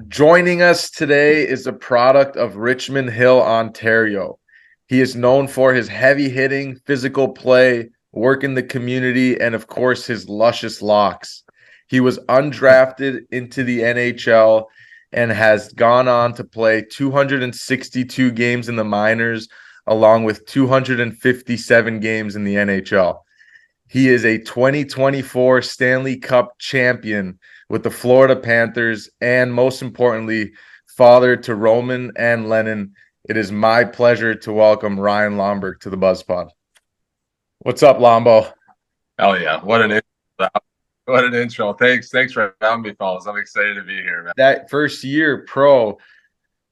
Joining us today is a product of Richmond Hill, Ontario. He is known for his heavy hitting, physical play, work in the community, and of course, his luscious locks. He was undrafted into the NHL and has gone on to play 262 games in the minors, along with 257 games in the NHL. He is a 2024 Stanley Cup champion with the Florida Panthers, and most importantly, father to Roman and Lennon. It is my pleasure to welcome Ryan Lomberg to the BuzzPod. What's up, Lombo? Oh yeah, what an intro. What an intro. Thanks for having me, fellas. I'm excited to be here, man. That first year pro,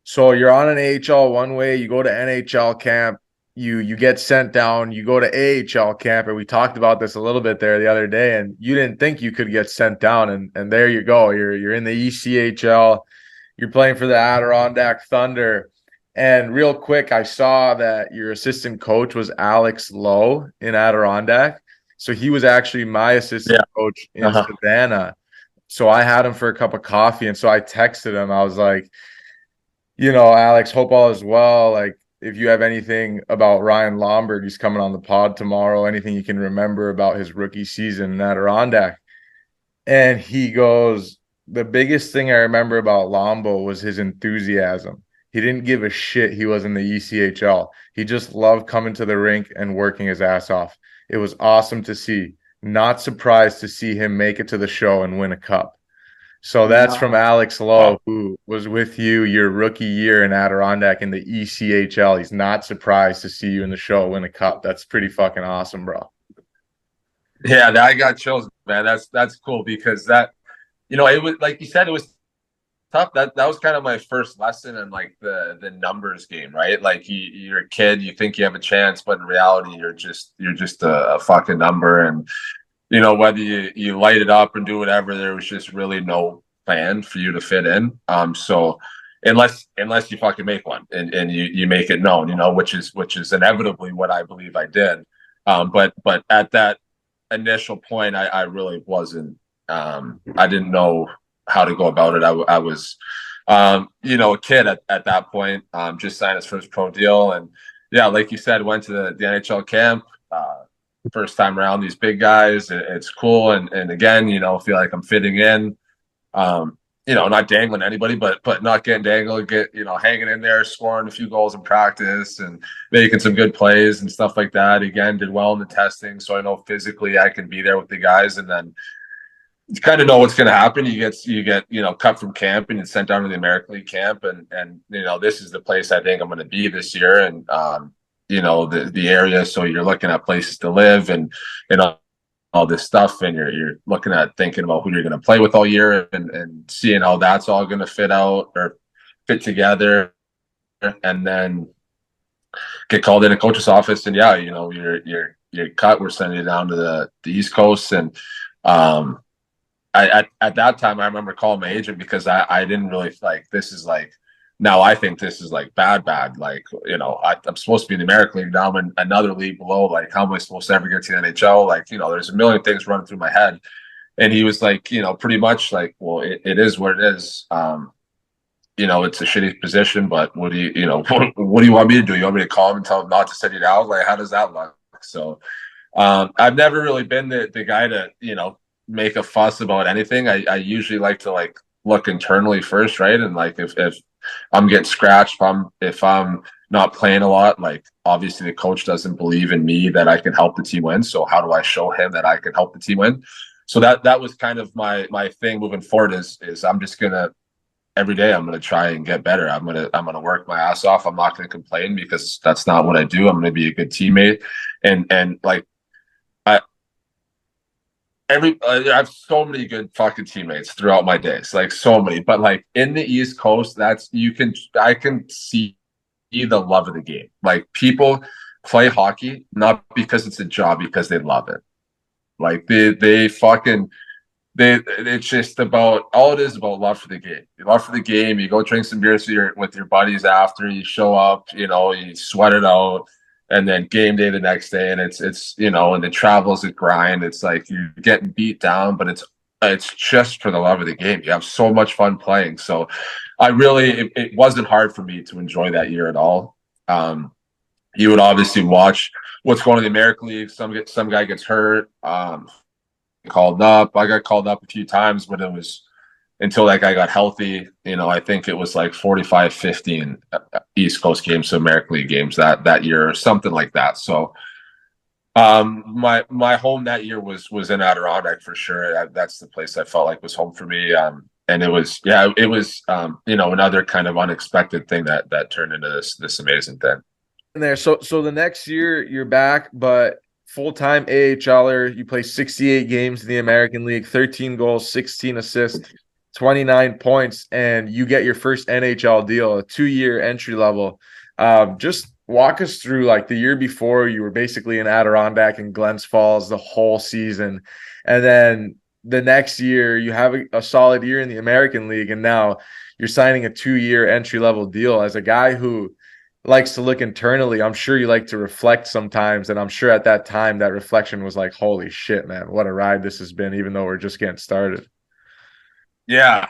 so you're on an AHL one way, you go to NHL camp, you get sent down, you go to AHL camp, and we talked about this a little bit there the other day, and you didn't think you could get sent down, and there you go. You're in the ECHL, you're playing for the Adirondack Thunder. And real quick, I saw that your assistant coach was Alex Lowe in Adirondack. So he was actually my assistant Yeah. coach in Uh-huh. Savannah. So I had him for a cup of coffee. And so I texted him. I was like, Alex, hope all is well. Like, if you have anything about Ryan Lomberg, he's coming on the pod tomorrow, anything you can remember about his rookie season in Adirondack. And he goes, the biggest thing I remember about Lombo was his enthusiasm. He didn't give a shit he was in the ECHL. He just loved coming to the rink and working his ass off. It was awesome to see. Not surprised to see him make it to the show and win a cup. So that's from Alex Wow. Lowe, who was with you your rookie year in Adirondack in the ECHL. He's not surprised to see you in the show win a cup. That's pretty fucking awesome, bro. Yeah, I got chills, man. That's cool because it was like you said, it was tough. That was kind of my first lesson in like the numbers game, right? Like you're a kid, you think you have a chance, but in reality, you're just a fucking number. And whether you light it up and do whatever, there was just really no plan for you to fit in. So unless you fucking make one and you make it known, which is inevitably what I believe I did. But at that initial point, I really wasn't. I didn't know how to go about it. I was, a kid at that point. Just signed his first pro deal, and yeah, like you said, went to the NHL camp. First time around these big guys, it's cool, and again, feel like I'm fitting in. Not dangling anybody, but not getting dangled, hanging in there, scoring a few goals in practice, and making some good plays and stuff like that. Again, did well in the testing, so I know physically I can be there with the guys, and then you kind of know what's going to happen. You get cut from camp and you're sent down to the American League camp, and this is the place I think I'm going to be this year, and the area. So you're looking at places to live and all this stuff, and you're looking at thinking about who you're going to play with all year, and seeing how that's all going to fit out or fit together, and then get called in a coach's office, and yeah, you're cut. We're sending you down to the East Coast, and at that time I remember calling my agent because I didn't really like this is like now I think this is like bad like I'm supposed to be in the American League, now I'm in another league below, like how am I supposed to ever get to the NHL, like there's a million things running through my head. And he was like, pretty much like, well, it is what it is. It's a shitty position, but what do what do you want me to do? You want me to call him and tell him not to send you down? Like, how does that look? So I've never really been the guy to make a fuss about anything. I usually like to like look internally first, right? And like if I'm getting scratched, if I'm not playing a lot, like obviously the coach doesn't believe in me that I can help the team win. So how do I show him that I can help the team win? So that was kind of my thing moving forward is I'm just gonna every day I'm gonna try and get better. I'm gonna work my ass off. I'm not gonna complain because that's not what I do. I'm gonna be a good teammate, and like I I have so many good fucking teammates throughout my days, like so many. But like in the East Coast, I can see the love of the game. Like people play hockey not because it's a job, because they love it. Like they fucking it's just about all it is about love for the game. You love for the game. You go drink some beers with your buddies after. You show up. You sweat it out, and then game day the next day. And it's and the travel's a grind. It's like you're getting beat down, but it's it's just for the love of the game. You have so much fun playing. So it wasn't hard for me to enjoy that year at all. You would obviously watch what's going on in the American League. Some guy gets hurt, called up. I got called up a few times, but it was until that guy got healthy. I think it was like 45, 15 East Coast games, so American League games that year or something like that. So my home that year was in Adirondack for sure. That's the place I felt like was home for me. And it was another kind of unexpected thing that turned into this amazing thing. There. So the next year you're back, but full-time AHL'er. You play 68 games in the American League, 13 goals, 16 assists, 29 points, and you get your first NHL deal, a 2-year entry level. Just walk us through, like, the year before you were basically in Adirondack and Glens Falls the whole season, and then the next year you have a solid year in the American League, and now you're signing a 2-year entry level deal. As a guy who likes to look internally, I'm sure you like to reflect sometimes, and I'm sure at that time that reflection was like, holy shit, man, what a ride this has been, even though we're just getting started. Yeah,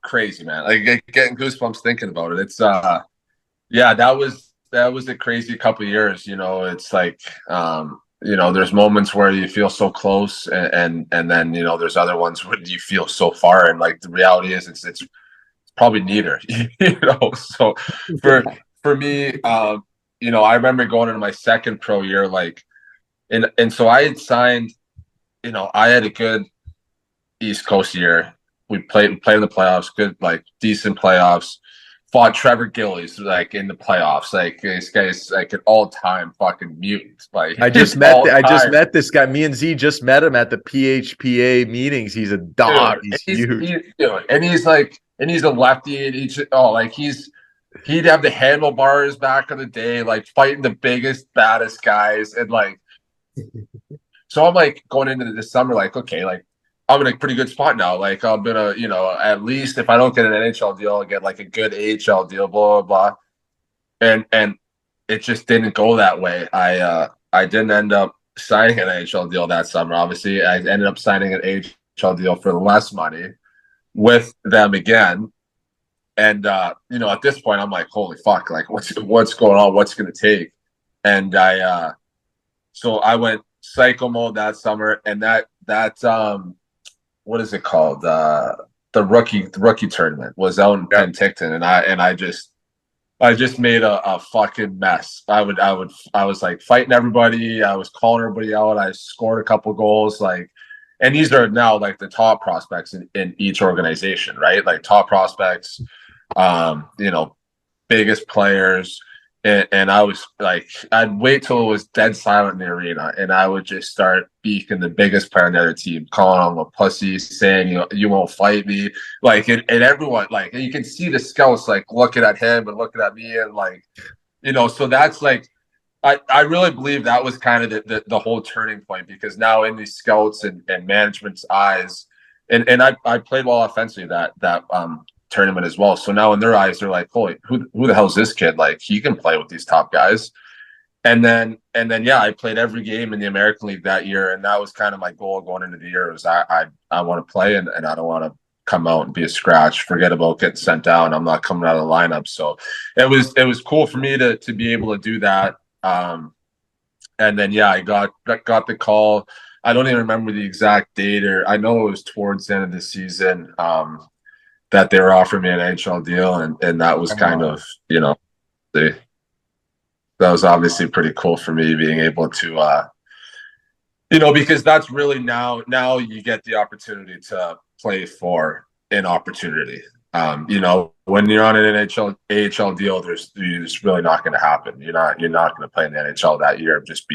crazy, man. Like, getting goosebumps thinking about it. It's that was a crazy couple of years. It's like there's moments where you feel so close, and then there's other ones where you feel so far, and like the reality is it's probably neither. So for me, I remember going into my second pro year, like, and so I had signed, I had a good East Coast year. We played in the playoffs, good, like, decent playoffs. Fought Trevor Gillies, like, in the playoffs. Like, this guy's like an all-time fucking mutant. Like, I just met this guy. Me and Z just met him at the PHPA meetings. He's a dog. Dude, He's huge. And he's a lefty. And he'd have the handlebars back in the day, like, fighting the biggest, baddest guys. And, like, so I'm like going into this summer, like, okay, like, I'm in a pretty good spot now. Like, I'm gonna, at least if I don't get an NHL deal, I'll get like a good AHL deal, blah blah blah. And it just didn't go that way. I didn't end up signing an NHL deal that summer. Obviously, I ended up signing an AHL deal for less money with them again. And at this point, I'm like, holy fuck, like, what's going on? What's gonna take? And so I went psycho mode that summer, and that what is it called? The rookie tournament was out in Penticton, and I just made a fucking mess. I was like fighting everybody. I was calling everybody out. I scored a couple goals, like, and these are now like the top prospects in each organization, right? Like, top prospects, biggest players. And I was like, I'd wait till it was dead silent in the arena, and I would just start beaking the biggest player on the other team, calling him a pussy, saying, you won't fight me. Like, and everyone, like, and you can see the scouts, like, looking at him and looking at me, and, like, so that's like, I really believe that was kind of the whole turning point, because now in these scouts and management's eyes, and I played well offensively that tournament as well. So now in their eyes, they're like, holy, who the hell is this kid? Like, he can play with these top guys. And then yeah, I played every game in the American League that year, and that was kind of my goal going into the year. Was I want to play, and I don't want to come out and be a scratch. Forget about getting sent down. I'm not coming out of the lineup. So it was cool for me to be able to do that. And then yeah, I got the call. I don't even remember the exact date, or I know it was towards the end of the season. That they were offering me an NHL deal, and that was kind of, that was obviously pretty cool for me, being able to, because that's really now you get the opportunity to play for an opportunity. When you're on an AHL deal, there's really not going to happen. You're not going to play in the NHL that year just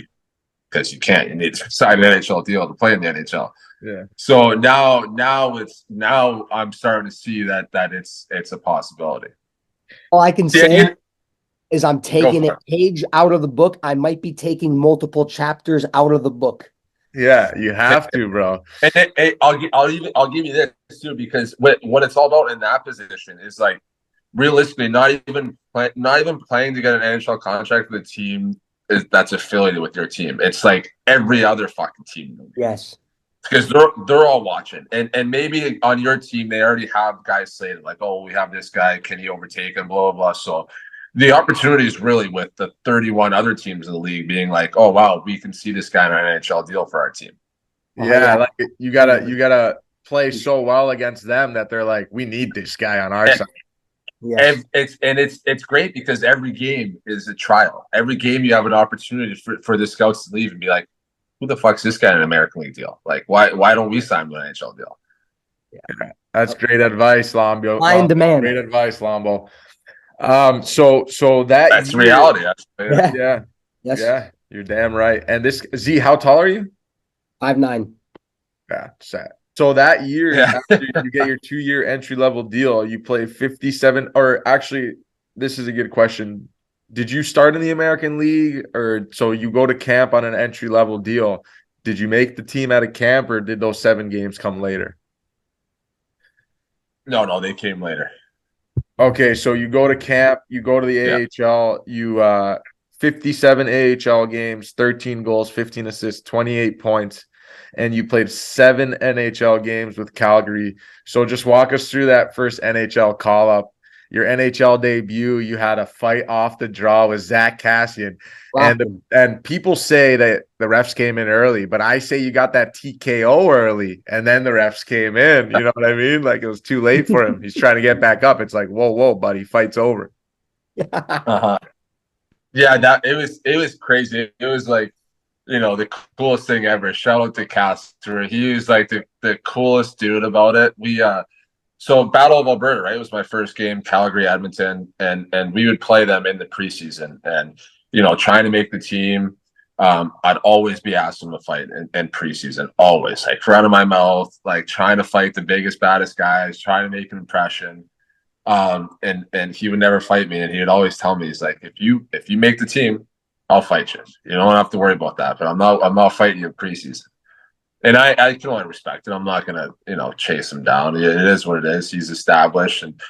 because you can't. You need to sign an NHL deal to play in the NHL. Yeah. So now I'm starting to see that it's a possibility. All I can say is I'm taking a page out of the book. I might be taking multiple chapters out of the book. Yeah, you have to, bro. And I'll give you this too, because what it's all about in that position is, like, realistically, not even playing to get an NHL contract for the team that's affiliated with your team. It's like every other fucking team. Yes. because they're all watching, and maybe on your team they already have guys slated like, oh, we have this guy, can he overtake him, blah blah blah. So the opportunity is really with the 31 other teams in the league being like, oh wow, we can see this guy in an NHL deal for our team. Yeah, like you gotta play so well against them that they're like, we need this guy on our side. Yes. And it's great because every game is a trial. Every game you have an opportunity for the scouts to leave and be like, who the fuck's this guy in an American League deal? Like, why don't we sign him to an NHL deal? Yeah, that's great advice, Lombo. Supply and demand. Great advice, Lombo. So That's year, reality. Yeah, you're damn right. And this Z, how tall are you? 5'9". Yeah, sad. So that year, Yeah. after you get your 2-year entry level deal, you play 57. Or actually, this is a good question. Did you start in the American League, or so you go to camp on an entry level deal? Did you make the team at a camp, or did those 7 games come later? No, they came later. Okay, so you go to camp, you go to the AHL, you 57 AHL games, 13 goals, 15 assists, 28 points, and you played 7 NHL games with Calgary. So just walk us through that first NHL call up. Your NHL debut, you had a fight off the draw with Zach Kassian. And people say that the refs came in early, but I say you got that TKO early and then the refs came in. You know what I mean? Like it was too late for him. He's trying to get back up. It's like, whoa, buddy, fight's over. Yeah, it was crazy. It was like, the coolest thing ever. Shout out to Castor. He was like the coolest dude about it. So Battle of Alberta, right? It was my first game, Calgary, Edmonton, and we would play them in the preseason. And trying to make the team, I'd always be asked him to fight in preseason, always, like right out of my mouth, like trying to fight the biggest, baddest guys, trying to make an impression. And he would never fight me, and he would always tell me, he's like, if you make the team, I'll fight you. You don't have to worry about that, but I'm not fighting you in preseason. And I can only respect it. I'm not gonna, chase him down. It is what it is. He's established, and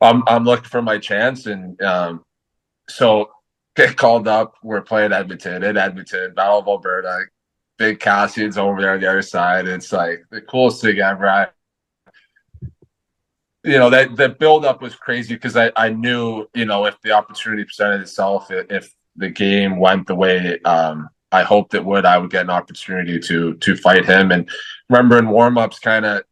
I'm looking for my chance. And so get called up. We're playing Edmonton in Edmonton, Battle of Alberta. Big Cassian's over there on the other side. It's like the coolest thing ever. That build up was crazy because I knew, if the opportunity presented itself, if the game went the way I hoped it would, I would get an opportunity to fight him. And remember in warm-ups, kind of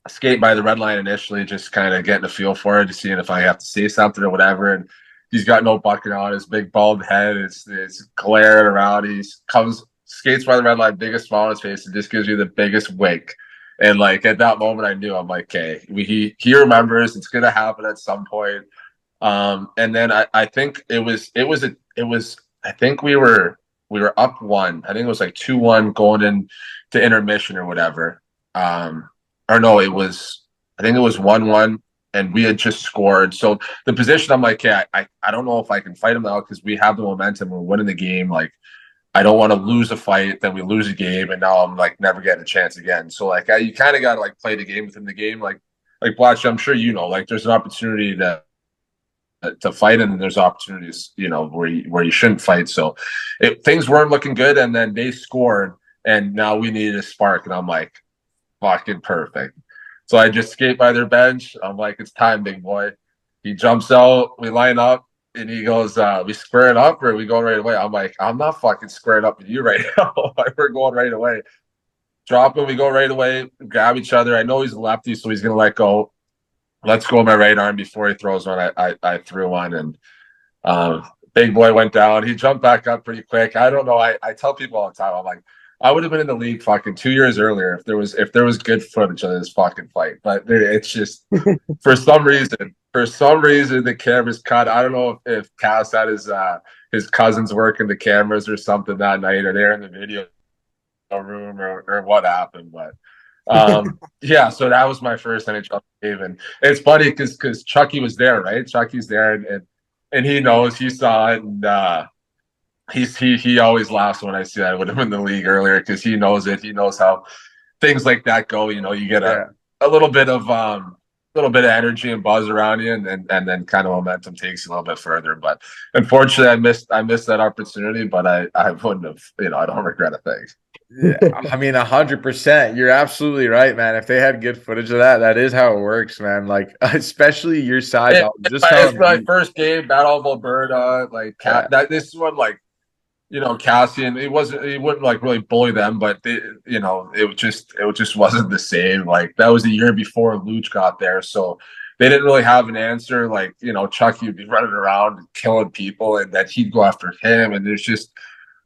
skate by the red line initially, just kind of getting a feel for it, seeing if I have to say something or whatever. And he's got no bucket on, his big bald head, it's glaring around. He skates by the red line, biggest smile on his face, and just gives you the biggest wink. And like at that moment, I knew, I'm like, okay, he remembers, it's gonna happen at some point. And then I think I think we were up 1. I think it was like 2-1 going into intermission or whatever. Or no, I think it was 1-1, and we had just scored. So the position, I'm like, okay, I don't know if I can fight him now because we have the momentum, we're winning the game. Like, I don't want to lose a fight, then we lose a game, and now I'm like never getting a chance again. So like you kind of got to like play the game within the game. Like Blatch, I'm sure like there's an opportunity to fight, and there's opportunities where you shouldn't fight. So things weren't looking good, and then they scored, and now we needed a spark, and I'm like, fucking perfect. So I just skate by their bench. I'm like, it's time, big boy. He jumps out, we line up. And he goes, we square it up or we going right away? I'm like, I'm not fucking squaring up with you right now. We're going right away. Drop him, we go right away, grab each other. I know he's a lefty, so he's going to let go. Let's go with my right arm before he throws one. I threw one, and big boy went down. He jumped back up pretty quick. I don't know. I tell people all the time, I'm like, I would have been in the league fucking 2 years earlier if there was good footage of this fucking fight. But it's just for some reason the camera's cut. I don't know if Cass had his cousins working the cameras or something that night, or they're in the video room or what happened. But yeah, so that was my first NHL game, and it's funny because Chucky was there, right? Chucky's there, and he knows, he saw it, and he always laughs when I see that I would have been in the league earlier because he knows it. He knows how things like that go. You get a little bit of little bit of energy and buzz around you, and then kind of momentum takes you a little bit further. But unfortunately, I missed that opportunity. But I wouldn't have, I don't regret a thing. Yeah, I mean, 100%. You're absolutely right, man. If they had good footage of that, that is how it works, man. Like, especially your size. I was just It's telling my you. first game, Battle of Alberta. Like Yeah. this is when like Cassian. He wouldn't like really bully them, but it just wasn't the same. Like that was the year before Luch got there, so they didn't really have an answer. Like Chucky would be running around and killing people, and that he'd go after him, and there's just.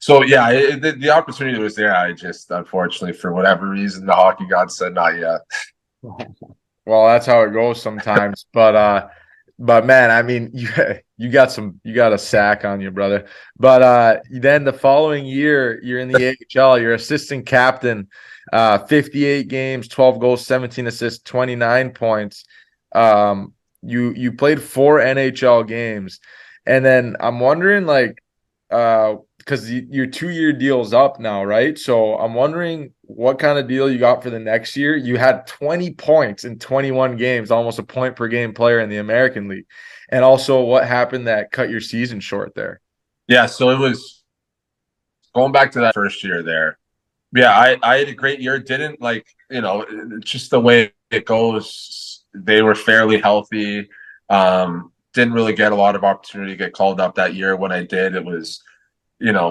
So yeah, the opportunity was there. I just unfortunately, for whatever reason, the hockey god said not yet. Well, that's how it goes sometimes. But man, I mean, you got a sack on you, brother. But then the following year, you're in the AHL, you're assistant captain, 58 games, 12 goals, 17 assists, 29 points. You played 4 NHL games. And then I'm wondering, like, because your 2-year deal's up now, right? So I'm wondering what kind of deal you got for the next year. You had 20 points in 21 games, almost a point per game player in the American League. And also what happened that cut your season short there? Yeah, so it was going back to that first year there. Yeah, I had a great year. Didn't like, just the way it goes. They were fairly healthy. Didn't really get a lot of opportunity to get called up that year. When I did, it was, kind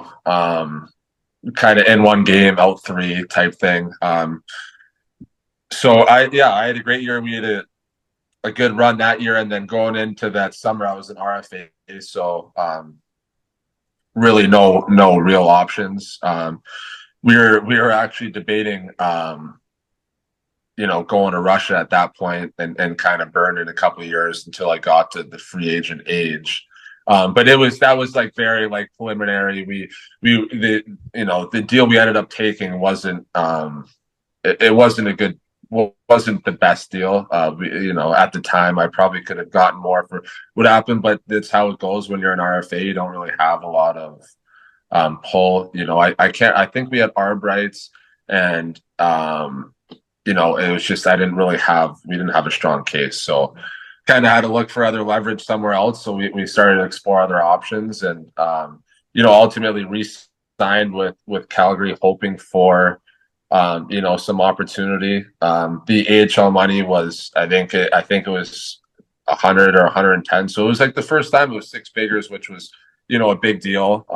of in one game, out 3 type thing. So I had a great year. We had a good run that year, and then going into that summer, I was an RFA. So really no real options. We were actually debating, going to Russia at that point and kind of burning a couple of years until I got to the free agent age. But that was like very like preliminary. The deal we ended up taking wasn't it wasn't the best deal. At the time I probably could have gotten more for what happened, but that's how it goes when you're an RFA. You don't really have a lot of pull. I think we had arb rights, and it was just we didn't have a strong case, so kind of had to look for other leverage somewhere else. So we started to explore other options, and ultimately re-signed with Calgary, hoping for some opportunity. The AHL money was, I think it was 100 or 110, so it was like the first time it was 6 figures, which was a big deal.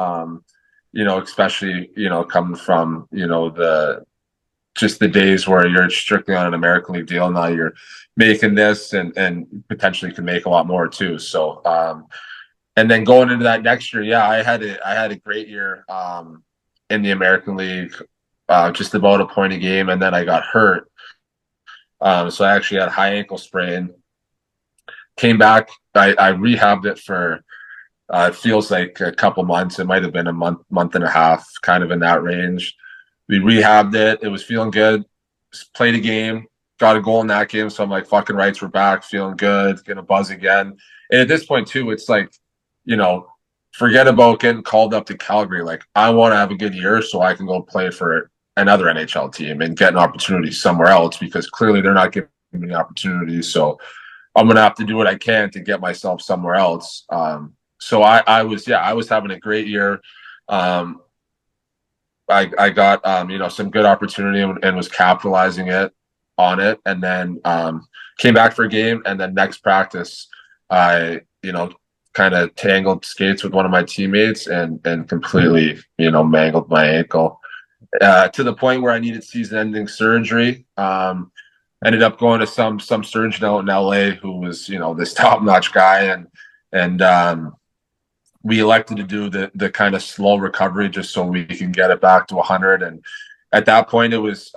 Especially coming from the days where you're strictly on an American League deal. Now you're making this and potentially can make a lot more too. So and then going into that next year, yeah, I had a great year in the American League, just about a point a game, and then I got hurt. So I actually had a high ankle sprain. Came back, I rehabbed it for it feels like a couple months. It might have been a month and a half, kind of in that range. We rehabbed it. It was feeling good. Played a game, got a goal in that game. So I'm like, fucking rights, we're back, feeling good, gonna buzz again. And at this point too, it's like, forget about getting called up to Calgary. Like, I want to have a good year so I can go play for another NHL team and get an opportunity somewhere else, because clearly they're not giving me opportunities. So I'm gonna have to do what I can to get myself somewhere else. So I was having a great year. I got some good opportunity and was capitalizing on it, and then came back for a game, and then next practice I kind of tangled skates with one of my teammates and completely mangled my ankle to the point where I needed season-ending surgery. Ended up going to some surgeon out in LA who was this top-notch guy, and we elected to do the kind of slow recovery just so we can get it back to 100. And at that point, it was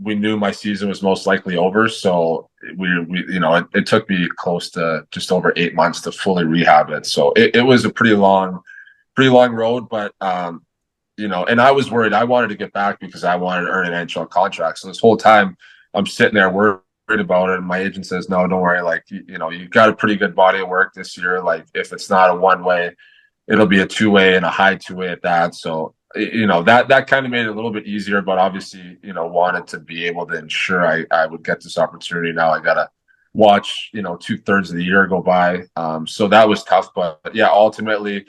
we knew my season was most likely over. So it took me close to just over 8 months to fully rehab it. So it was a pretty long road, but and I was worried. I wanted to get back because I wanted to earn an NHL contract. So this whole time I'm sitting there worried about it, and my agent says, "No, don't worry. Like you got a pretty good body of work this year. Like if it's not a one-way, it'll be a 2-way and a high 2-way at that." So, that kind of made it a little bit easier, but obviously, wanted to be able to ensure I would get this opportunity. Now I gotta watch, 2/3 of the year go by. So that was tough, but yeah, ultimately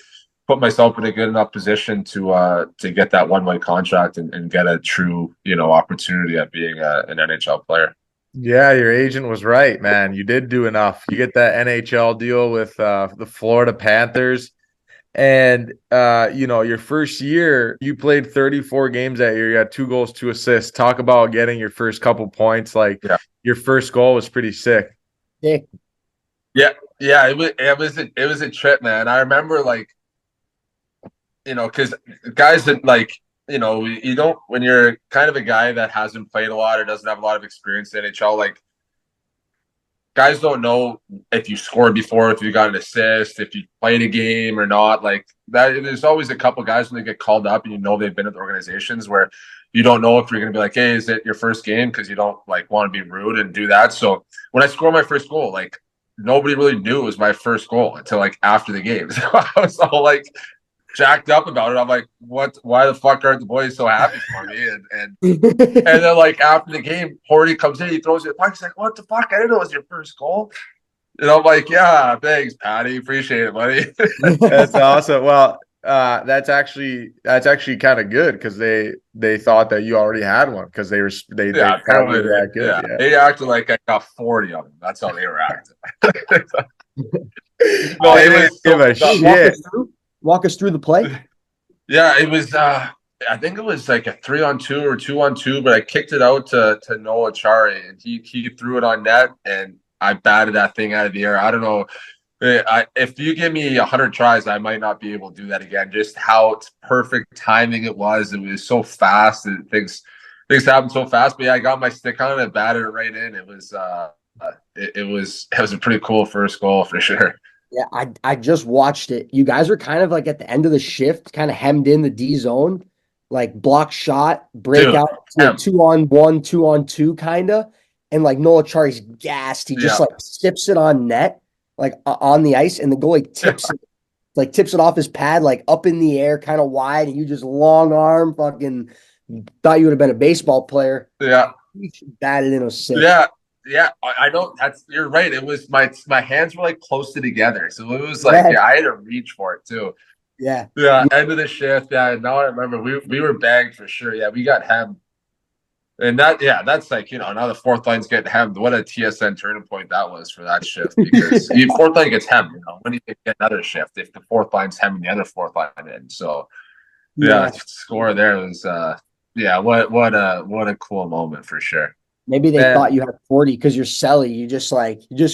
put myself in a good enough position to get that one-way contract and get a true, opportunity at being an NHL player. Yeah, your agent was right, man. You did do enough. You get that NHL deal with the Florida Panthers. And your first year, you played 34 games that year. You had 2 goals, 2 assists. Talk about getting your first couple points. Like your first goal was pretty sick. Yeah. Yeah, it was a trip, man. I remember because guys that you don't, when you're kind of a guy that hasn't played a lot or doesn't have a lot of experience in NHL, like guys don't know if you scored before, if you got an assist, if you played a game or not. Like that, there's always a couple guys when they get called up and they've been at the organizations where you don't know if you're going to be like, hey, is it your first game? Because you don't want to be rude and do that. So when I scored my first goal, nobody really knew it was my first goal until after the game. So I was all jacked up about it. I'm like, what? Why the fuck aren't the boys so happy for me? And then after the game, Horty comes in, he throws it the puck. He's like, what the fuck? I didn't know it was your first goal. And I'm like, yeah, thanks, Patty. Appreciate it, buddy. That's awesome. Well, that's actually kind of good because they thought that you already had one because they apparently that good. Yeah. They acted like I got 40 of them. That's how they were acting. No, it was give a shit. Walk us through the play. Yeah, it was. I think it was like a 3-on-2 or 2-on-2, but I kicked it out to Noah Chari, and he threw it on net, and I batted that thing out of the air. I don't know. If you give me 100 tries, I might not be able to do that again. Just how perfect timing it was. It was so fast. And things happen so fast. But yeah, I got my stick on it and batted it right in. It was it was a pretty cool first goal for sure. Yeah, I just watched it. You guys were kind of at the end of the shift, kind of hemmed in the D zone, block shot, break out to 2-on-1, 2-on-2 kind of. And Noah Chari's gassed. He just tips it on net, on the ice, and the goalie tips it, tips it off his pad, up in the air, kind of wide, and you just long arm fucking thought you would have been a baseball player. Yeah. You batted in a sick. Yeah, I don't. You're right. It was my hands were close together, so it was I had to reach for it too. Yeah. End of the shift. Yeah, now I remember we were bagged for sure. Yeah, we got hemmed, and that's now the fourth line's getting hemmed. What a TSN turning point that was for that shift because the fourth line gets hemmed. When do you get another shift if the fourth line's hemming the other fourth line in? So score there was what a cool moment for sure. Maybe they thought you had 40 because you're Selly. You just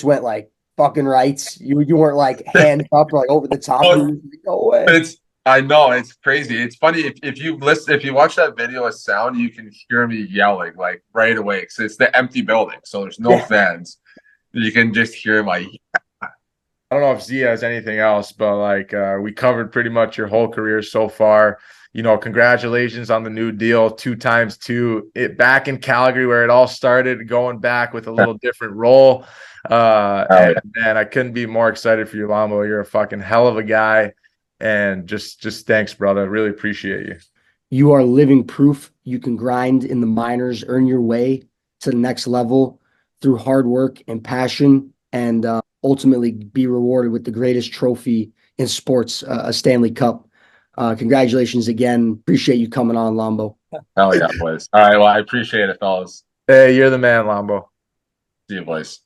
went fucking rights. You weren't hands up or over the top. Go away. I know it's crazy. It's funny if you watch that video of sound, you can hear me yelling right away because it's the empty building, so there's no fans. You can just hear my. I don't know if Z has anything else, but we covered pretty much your whole career so far. Congratulations on the new deal, 2x2. It back in Calgary where it all started, going back with a little different role. And I couldn't be more excited for you, Lombo. You're a fucking hell of a guy. And just thanks, brother. Really appreciate you. You are living proof you can grind in the minors, earn your way to the next level through hard work and passion, and ultimately be rewarded with the greatest trophy in sports, a Stanley Cup. Congratulations again. Appreciate you coming on, Lombo. Hell yeah, boys. All right. Well, I appreciate it, fellas. Hey, you're the man, Lombo. See you, boys.